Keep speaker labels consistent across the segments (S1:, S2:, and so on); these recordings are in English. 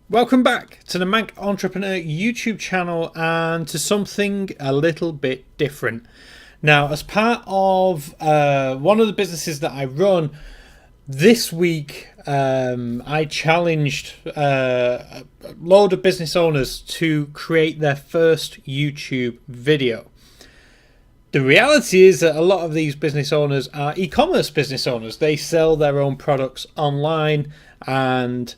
S1: Welcome back to the Manc Entrepreneur YouTube channel and to something a little bit different. Now, as part of one of the businesses that I run, this week I challenged a load of business owners to create their first YouTube video. The reality is that a lot of these business owners are e-commerce business owners. They sell their own products online, and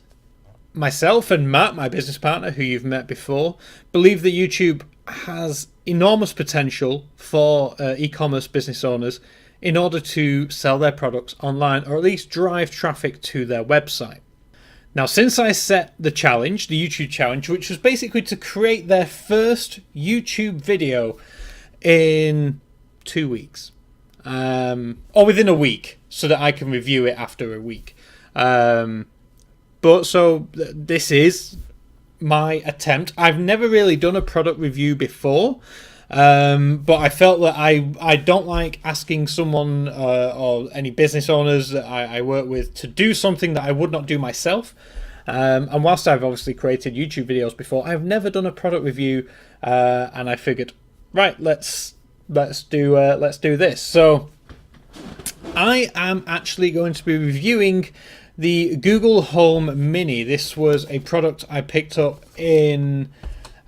S1: myself and Matt, my business partner, who you've met before, believe that YouTube has enormous potential for e-commerce business owners in order to sell their products online, or at least drive traffic to their website. Now, since I set the challenge, the YouTube challenge, which was basically to create their first YouTube video in 2 weeks, or within a week, so that I can review it after a week. But so this is my attempt. I've never really done a product review before, but I felt that I don't like asking someone or any business owners that I work with to do something that I would not do myself. And whilst I've obviously created YouTube videos before, I've never done a product review, and I figured, right, let's do this. So I am actually going to be reviewing the Google Home Mini. This was a product I picked up in,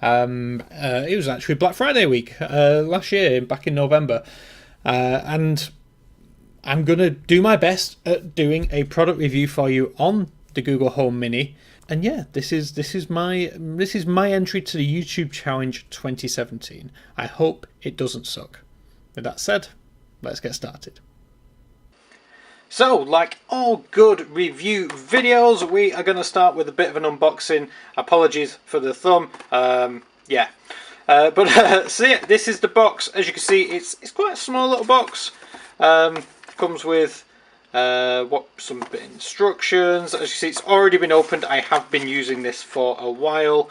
S1: it was actually Black Friday week last year, back in November. And I'm going to do my best at doing a product review for you on the Google Home Mini. And yeah, this is my entry to the YouTube Challenge 2017. I hope it doesn't suck. With that said, let's get started. So, like all good review videos, we are going to start with a bit of an unboxing. Apologies for the thumb. So yeah, this is the box. As you can see, it's quite a small little box. Comes with some instructions. As you see, it's already been opened. I have been using this for a while,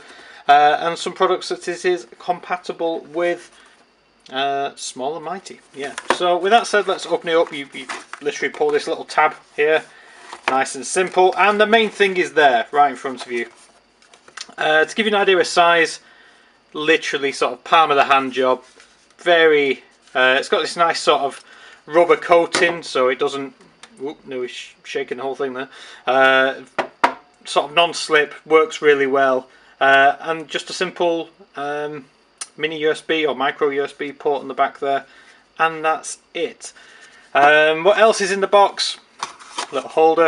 S1: and some products that it is compatible with. Small and mighty, yeah. So with that said, let's open it up. You literally pull this little tab here, nice and simple, and the main thing is there, right in front of you. To give you an idea of size, literally sort of palm of the hand job. Very, it's got this nice sort of rubber coating, so it doesn't. Oop, no, he's shaking the whole thing there. Sort of non-slip, works really well, and just a simple mini USB or micro USB port on the back there, and that's it. What else is in the box? Little holder.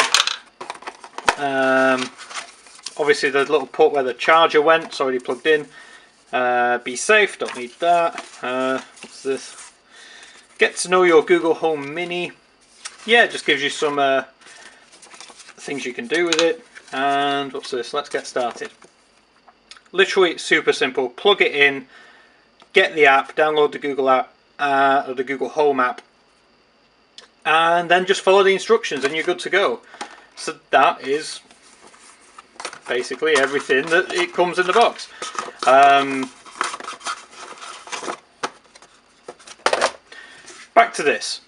S1: Obviously the little port where the charger went, it's already plugged in. Be safe, don't need that. What's this? Get to know your Google Home Mini. Yeah, it just gives you some things you can do with it. And what's this? Let's get started. Literally super simple. Plug it in. Get the app, download the Google app, or the Google Home app, and then just follow the instructions and you're good to go. So that is basically everything that it comes in the box. Back to this.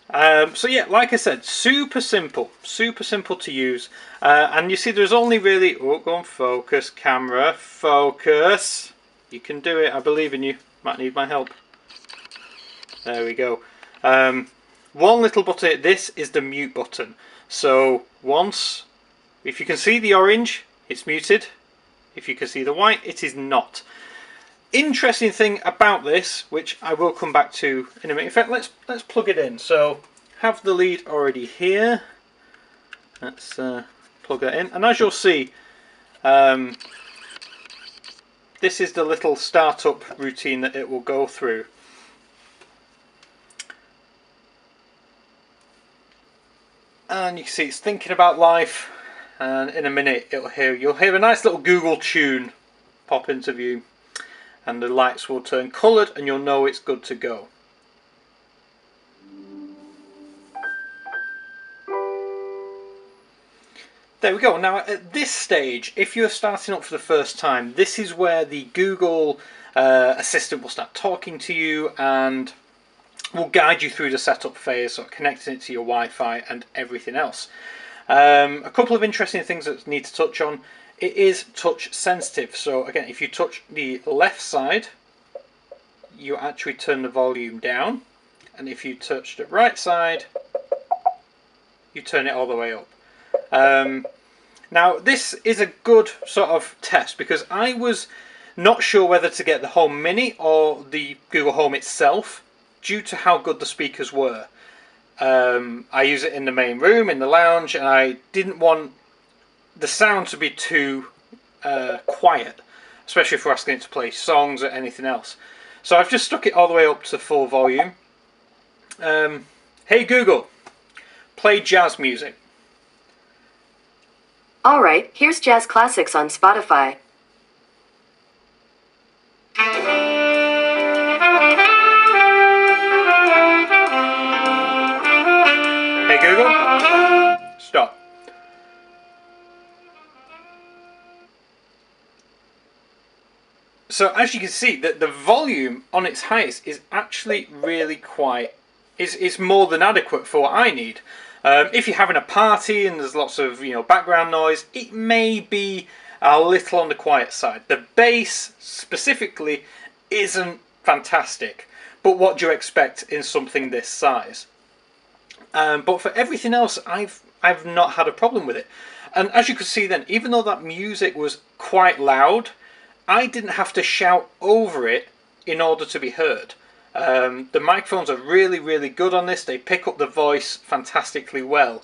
S1: So yeah, like I said, super simple to use. And you see there's only really, oh, go on, focus, camera, focus. You can do it, I believe in you. Might need my help. There we go. One little button. This is the mute button. So if you can see the orange, it's muted. If you can see the white, it is not. Interesting thing about this, which I will come back to in a minute. In fact, let's plug it in. So have the lead already here. Let's plug that in, and as you'll see, this is the little startup routine that it will go through. And you can see it's thinking about life, and in a minute you'll hear a nice little Google tune pop into view, and the lights will turn coloured and you'll know it's good to go. There we go. Now at this stage, if you're starting up for the first time, this is where the Google Assistant will start talking to you and will guide you through the setup phase, so connecting it to your Wi-Fi and everything else. A couple of interesting things that I need to touch on it is touch sensitive. So again, if you touch the left side, you actually turn the volume down, and if you touch the right side, you turn it all the way up. Now this is a good sort of test, because I was not sure whether to get the Home Mini or the Google Home itself due to how good the speakers were. I use it in the main room, in the lounge, and I didn't want the sound to be too quiet, especially if we're asking it to play songs or anything else. So I've just stuck it all the way up to full volume. Hey Google, play jazz music.
S2: Alright, here's jazz classics on Spotify.
S1: Hey Google, stop. So as you can see, that the volume on its highest is actually really is more than adequate for what I need. If you're having a party and there's lots of background noise, it may be a little on the quiet side. The bass specifically isn't fantastic, but what do you expect in something this size? But for everything else, I've not had a problem with it. And as you could see then, even though that music was quite loud, I didn't have to shout over it in order to be heard. The microphones are really, really good on this. They pick up the voice fantastically well.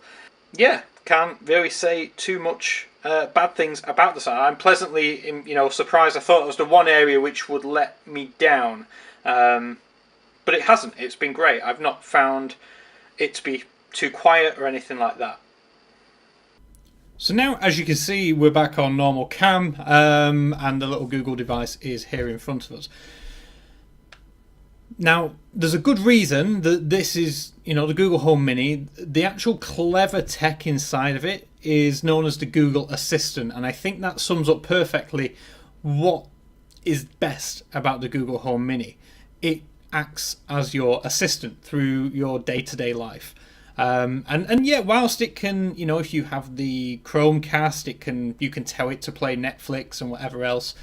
S1: Yeah, can't really say too much bad things about the sound. I'm pleasantly, surprised. I thought it was the one area which would let me down, but it hasn't. It's been great. I've not found it to be too quiet or anything like that. So now, as you can see, we're back on normal cam, and the little Google device is here in front of us. Now, there's a good reason that this is, the Google Home Mini. The actual clever tech inside of it is known as the Google Assistant, and I think that sums up perfectly what is best about the Google Home Mini. It acts as your assistant through your day-to-day life. And yeah, whilst it can, if you have the Chromecast, you can tell it to play Netflix and whatever else.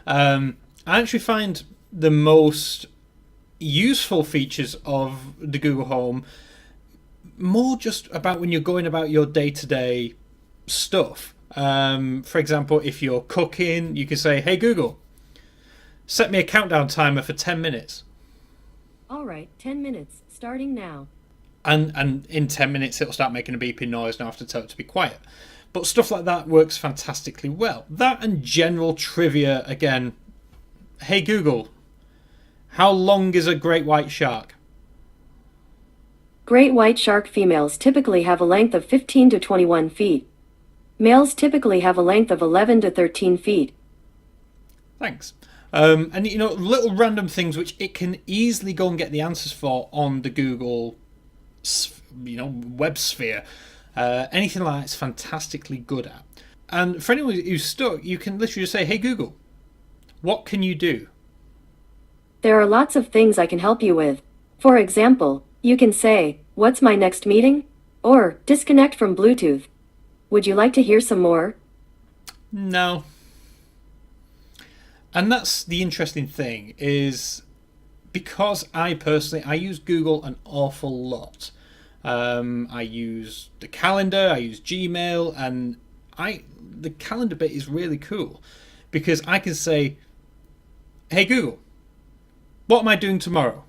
S1: I actually find the most useful features of the Google Home more just about when you're going about your day-to-day stuff. For example, if you're cooking, you can say, "Hey Google, set me a countdown timer for 10 minutes."
S2: All right, 10 minutes, starting now.
S1: And in 10 minutes it'll start making a beeping noise, and I have to tell it to be quiet. But stuff like that works fantastically well. That and general trivia, again. Hey Google, how long is a great white shark?
S2: Great white shark females typically have a length of 15 to 21 feet. Males typically have a length of 11 to 13 feet.
S1: Thanks. And little random things which it can easily go and get the answers for on the Google web sphere. Anything like that it's fantastically good at. And for anyone who's stuck, you can literally just say, "Hey Google, what can you do?"
S2: There are lots of things I can help you with. For example, you can say, "What's my next meeting?" or "Disconnect from Bluetooth." Would you like to hear some more?
S1: No. And that's the interesting thing, is because I use Google an awful lot. I use the calendar, I use Gmail, and the calendar bit is really cool because I can say, "Hey Google, what am I doing tomorrow?"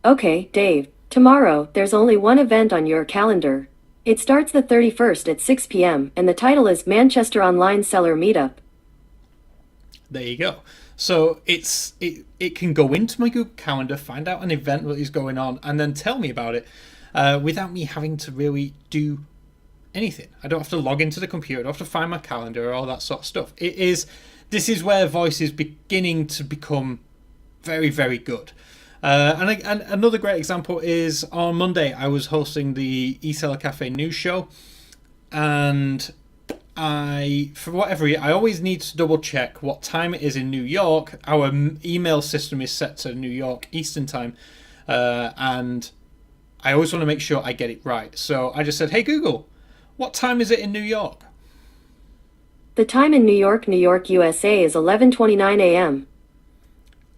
S2: Okay, Dave, tomorrow there's only one event on your calendar. It starts the 31st at 6 p.m. and the title is Manchester Online Seller Meetup.
S1: There you go. So it can go into my Google Calendar, find out an event that is going on, and then tell me about it without me having to really do anything. I don't have to log into the computer, I don't have to find my calendar or all that sort of stuff. This is where voice is beginning to become very, very good. And another great example is on Monday I was hosting the eSeller Cafe news show, and for whatever reason, I always need to double check what time it is in New York. Our email system is set to New York Eastern time, and I always want to make sure I get it right. So I just said, "Hey Google, what time is it in New York?"
S2: The time in New York, USA is 11:29 a.m.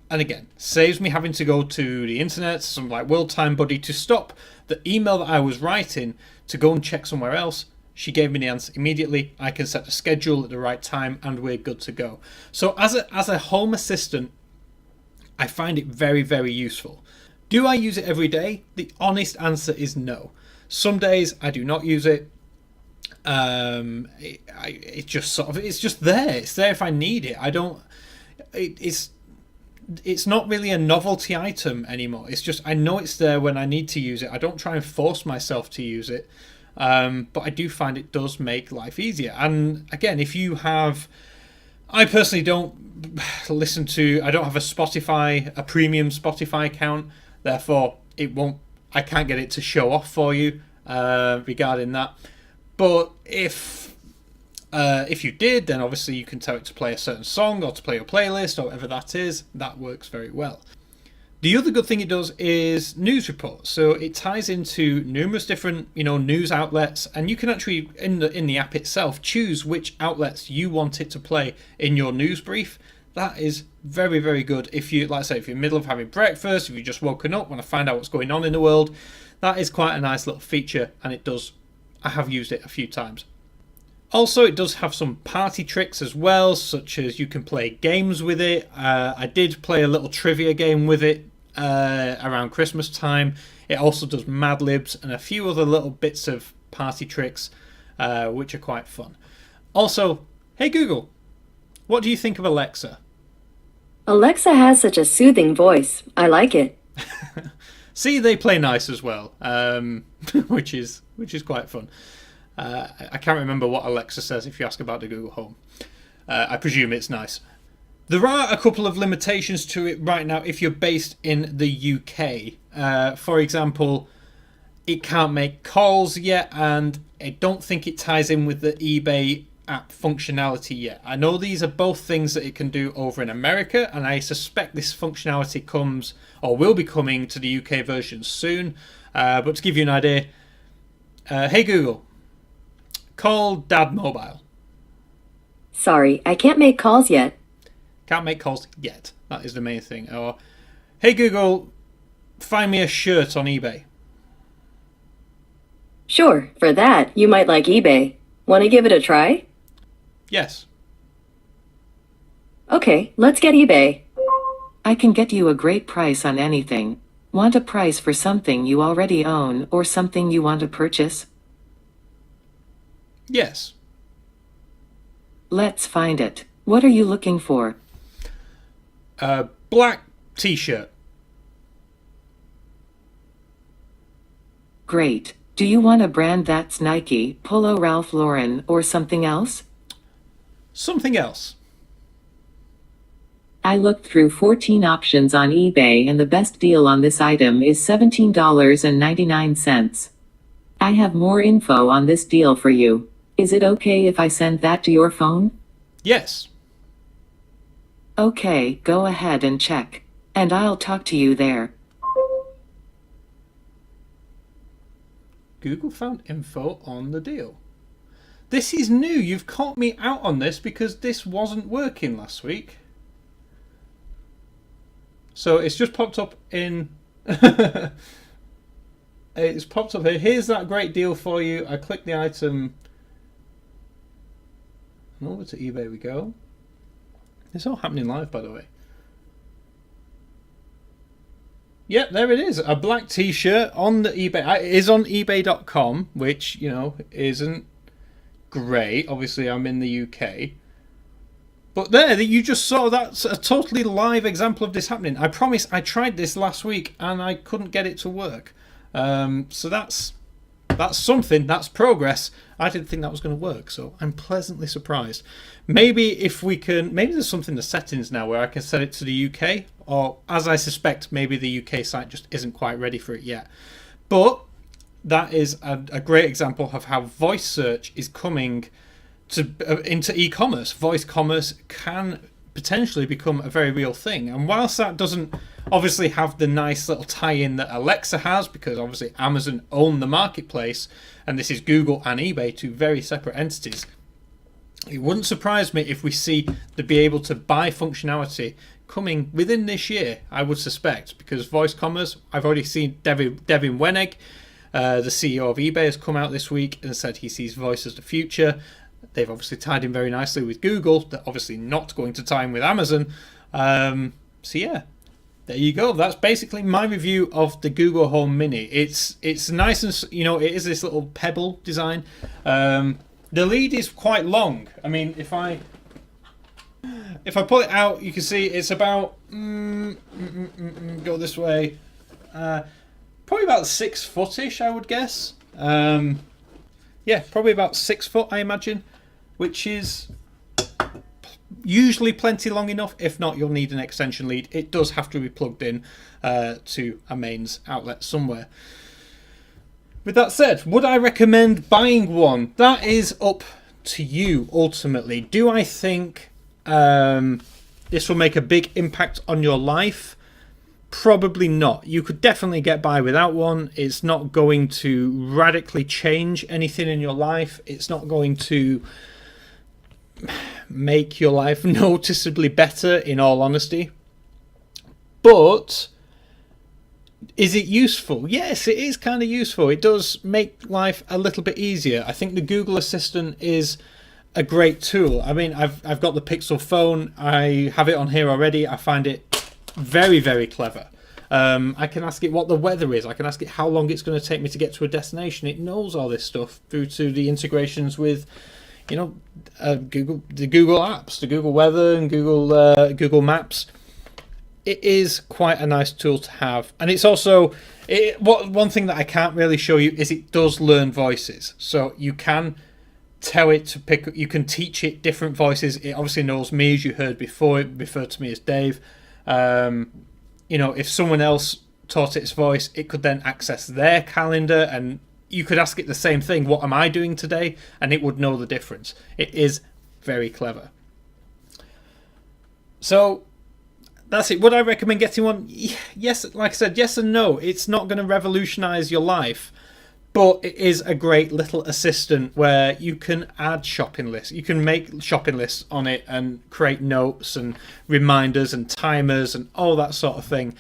S1: And again, saves me having to go to the internet, something like World Time Buddy, to stop the email that I was writing to go and check somewhere else. She gave me the answer immediately. I can set a schedule at the right time and we're good to go. So as a home assistant, I find it very, very useful. Do I use it every day? The honest answer is no. Some days I do not use it. It's just sort of, it's just there. It's there if I need it. I don't. It's not really a novelty item anymore. It's just I know it's there when I need to use it. I don't try and force myself to use it. But I do find it does make life easier. And again, if you have, I personally don't listen to, I don't have a premium Spotify account, therefore I can't get it to show off for you regarding that. But if you did, then obviously you can tell it to play a certain song or to play your playlist or whatever that is. That works very well. The other good thing it does is news reports. So it ties into numerous different, news outlets, and you can actually in the app itself choose which outlets you want it to play in your news brief. That is very, very good. If you, like I say, if you're in the middle of having breakfast, if you've just woken up, want to find out what's going on in the world, that is quite a nice little feature, and I have used it a few times. Also, it does have some party tricks as well, such as you can play games with it. I did play a little trivia game with it around Christmas time. It also does Mad Libs and a few other little bits of party tricks, which are quite fun. Also, hey Google, what do you think of Alexa?
S2: Alexa has such a soothing voice. I like it.
S1: See, they play nice as well, which is quite fun. I can't remember what Alexa says if you ask about the Google Home. I presume it's nice. There are a couple of limitations to it right now if you're based in the UK. For example, it can't make calls yet, and I don't think it ties in with the eBay app functionality yet. I know these are both things that it can do over in America, and I suspect this functionality comes or will be coming to the UK version soon. But to give you an idea, hey Google, call Dad Mobile.
S2: Sorry, I can't make calls yet.
S1: Can't make calls yet. That is the main thing. Or, hey Google, find me a shirt on eBay.
S2: Sure, for that, you might like eBay. Want to give it a try?
S1: Yes.
S2: Okay, let's get eBay.
S3: I can get you a great price on anything. Want a price for something you already own or something you want to purchase?
S1: Yes.
S3: Let's find it. What are you looking for?
S1: Black t-shirt.
S3: Great. Do you want a brand that's Nike, Polo Ralph Lauren, or something else?
S1: Something else.
S3: I looked through 14 options on eBay and the best deal on this item is $17.99. I have more info on this deal for you. Is it okay if I send that to your phone?
S1: Yes.
S3: Okay, go ahead and check. And I'll talk to you there.
S1: Google found info on the deal. This is new. You've caught me out on this because this wasn't working last week. So it's just popped up in... It's popped up here. Here's that great deal for you. I click the item. And over to eBay we go. It's all happening live, by the way. Yep, there it is. A black t-shirt on the eBay. It is on ebay.com, which, isn't great. Obviously, I'm in the UK. But there, you just saw that's a totally live example of this happening. I promise I tried this last week and I couldn't get it to work. So that's something. That's progress. I didn't think that was going to work, so I'm pleasantly surprised. Maybe there's something in the settings now where I can set it to the UK, or as I suspect, maybe the UK site just isn't quite ready for it yet. But that is a great example of how voice search is coming into e-commerce. Voice commerce can potentially become a very real thing. And whilst that doesn't obviously have the nice little tie-in that Alexa has, because obviously Amazon own the marketplace, and this is Google and eBay, two very separate entities, It wouldn't surprise me if we see to be able to buy functionality coming within this year, I would suspect, because voice commerce, I've already seen Devin Wenig, the CEO of eBay, has come out this week and said he sees voice as the future. They've obviously tied in very nicely with Google. They're obviously not going to tie in with Amazon. So yeah, there you go. That's basically my review of the Google Home Mini. It's nice and, you know, it is this little pebble design. The lead is quite long. I mean, if I pull it out, you can see it's about go this way, probably about 6 foot-ish, I would guess. Yeah, probably about 6 foot, I imagine, which is usually plenty long enough. If not, you'll need an extension lead. It does have to be plugged in to a mains outlet somewhere. With that said, would I recommend buying one? That is up to you, ultimately. Do I think this will make a big impact on your life? Probably not. You could definitely get by without one. It's not going to radically change anything in your life. It's not going to make your life noticeably better, in all honesty. But is it useful? Yes, it is kind of useful. It does make life a little bit easier. I think the Google Assistant is a great tool. I mean, I've got the Pixel phone. I have it on here already. I find it very, very clever. I can ask it what the weather is. I can ask it how long it's going to take me to get to a destination. It knows all this stuff through to the integrations with, you know, the Google apps, the Google Weather and Google Maps. It is quite a nice tool to have, and it's also one thing that I can't really show you is it does learn voices. So you can tell it to pick. You can teach it different voices. It obviously knows me, as you heard before. It referred to me as Dave. You know, if someone else taught its voice, it could then access their calendar, and you could ask it the same thing. What am I doing today? And it would know the difference. It is very clever. So that's it. Would I recommend getting one? Yes, like I said, yes and no. It's not going to revolutionize your life, but it is a great little assistant where you can add shopping lists. You can make shopping lists on it and create notes and reminders and timers and all that sort of thing.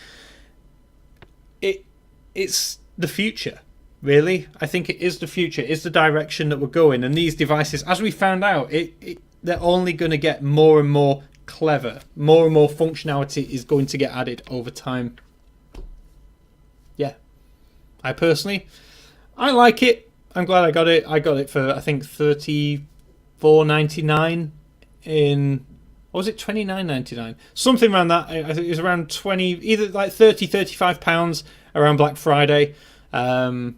S1: It's the future, really. I think it is the future. It's the direction that we're going. And these devices, as we found out, they're only going to get more and more clever. More and more functionality is going to get added over time. Yeah, I like it. I'm glad I got it. I got it for, I think, $34.99 in, or was it $29.99? Something around that. I think it was around 20, either like 30, 35 pounds around Black Friday. Yeah,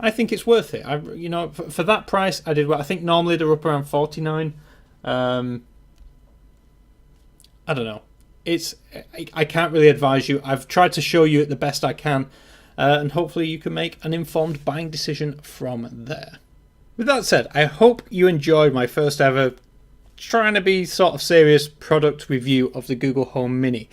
S1: I think it's worth it. You know, for that price, I did well. I think normally they're up around 49. I don't know. I can't really advise you. I've tried to show you it the best I can, and hopefully you can make an informed buying decision from there. With that said, I hope you enjoyed my first ever trying to be sort of serious product review of the Google Home Mini.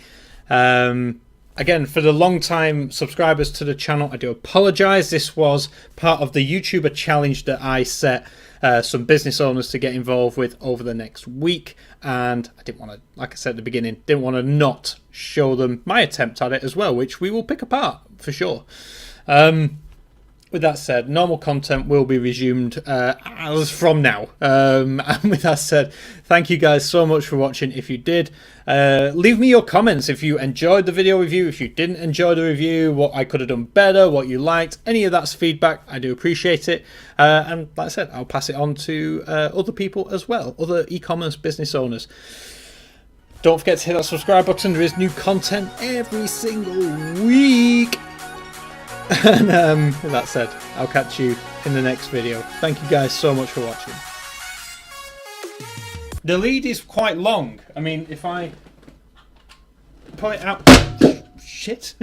S1: Again, for the long-time subscribers to the channel, I do apologise. This was part of the YouTuber challenge that I set some business owners to get involved with over the next week, and I didn't want to, like I said at the beginning, didn't want to not show them my attempt at it as well, which we will pick apart for sure. With that said, normal content will be resumed as from now. And with that said, thank you guys so much for watching. If you did, leave me your comments if you enjoyed the video review, if you didn't enjoy the review, what I could have done better, what you liked, any of that's feedback. I do appreciate it. And like I said, I'll pass it on to other people as well, other e-commerce business owners. Don't forget to hit that subscribe button. There is new content every single week. And with that said, I'll catch you in the next video. Thank you guys so much for watching. The lead is quite long. I mean, if I pull it out... Shit.